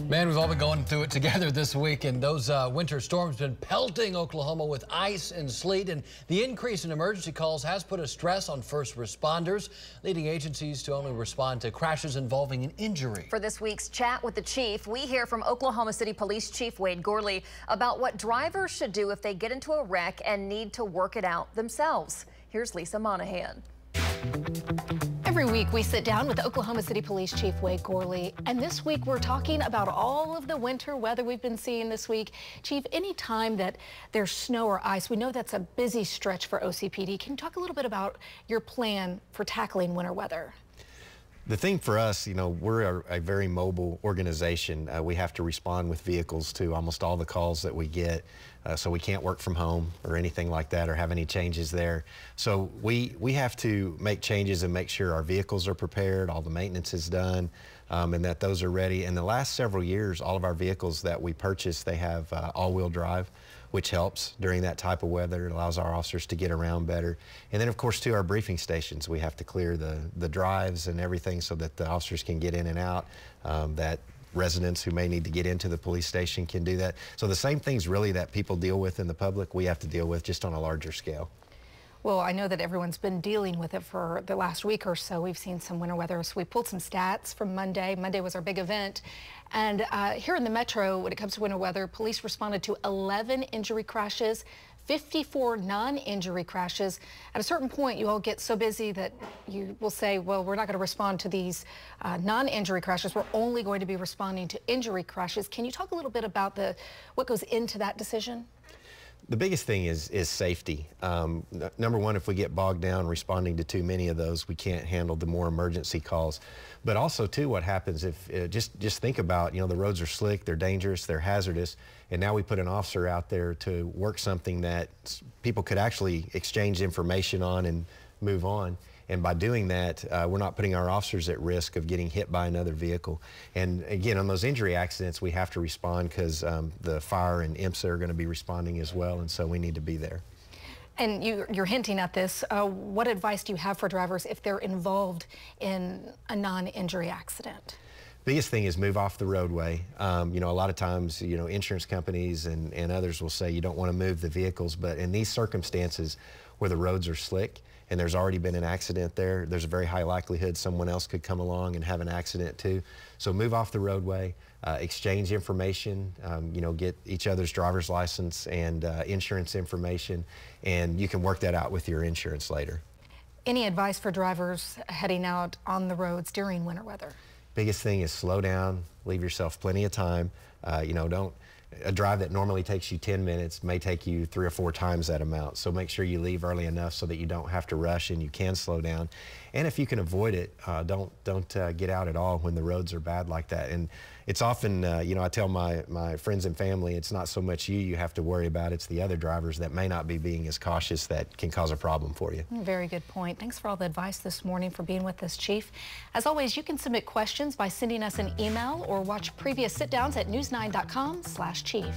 Man, we've all been going through it together this week, and those winter storms have been pelting Oklahoma with ice and sleet, and the increase in emergency calls has put a stress on first responders, leading agencies to only respond to crashes involving an injury. For this week's Chat with the Chief, we hear from Oklahoma City Police Chief Wade Gourley about what drivers should do if they get into a wreck and need to work it out themselves. Here's Lisa Monahan. Every week we sit down with Oklahoma City Police Chief Wade Gourley, and this week we're talking about all of the winter weather we've been seeing this week. Chief, any time that there's snow or ice, we know that's a busy stretch for OCPD. Can you talk a little bit about your plan for tackling winter weather? The thing for us, you know, we're a very mobile organization. We have to respond with vehicles to almost all the calls that we get, so we can't work from home or anything like that or have any changes there. So we have to make changes and make sure our vehicles are prepared, all the maintenance is done, and that those are ready. In the last several years, all of our vehicles that we purchase, they have all-wheel drive, which helps during that type of weather. It allows our officers to get around better. And then, of course, to our briefing stations, we have to clear the drives and everything so that the officers can get in and out, that residents who may need to get into the police station can do that. So the same things really that people deal with in the public, we have to deal with just on a larger scale. Well, I know that everyone's been dealing with it for the last week or so. We've seen some winter weather, so we pulled some stats from Monday. Monday was our big event. And here in the metro, when it comes to winter weather, police responded to 11 injury crashes, 54 non-injury crashes. At a certain point, you all get so busy that you will say, well, we're not going to respond to these non-injury crashes. We're only going to be responding to injury crashes. Can you talk a little bit about what goes into that decision? The biggest thing is safety. Number one, if we get bogged down responding to too many of those, we can't handle the more emergency calls. But also, too, what happens if, just think about, you know, the roads are slick, they're dangerous, they're hazardous, and now we put an officer out there to work something that people could actually exchange information on and move on. And by doing that, we're not putting our officers at risk of getting hit by another vehicle. And again, on those injury accidents, we have to respond because the fire and IMSA are going to be responding as well, and so we need to be there. And you're hinting at this. What advice do you have for drivers if they're involved in a non-injury accident? Biggest thing is move off the roadway. You know, a lot of times, you know, insurance companies and others will say you don't want to move the vehicles, but in these circumstances where the roads are slick and there's already been an accident there, there's a very high likelihood someone else could come along and have an accident too. So move off the roadway, exchange information, you know, get each other's driver's license and insurance information, and you can work that out with your insurance later. Any advice for drivers heading out on the roads during winter weather? Biggest thing is slow down, leave yourself plenty of time. You know, a drive that normally takes you 10 minutes may take you 3 or 4 times that amount. So make sure you leave early enough so that you don't have to rush and you can slow down. And if you can avoid it, don't get out at all when the roads are bad like that. And it's often, you know, I tell my friends and family, it's not so much you have to worry about, it's the other drivers that may not be being as cautious that can cause a problem for you. Very good point. Thanks for all the advice this morning, for being with us, Chief. As always, you can submit questions by sending us an email or watch previous sit-downs at news9.com/chief.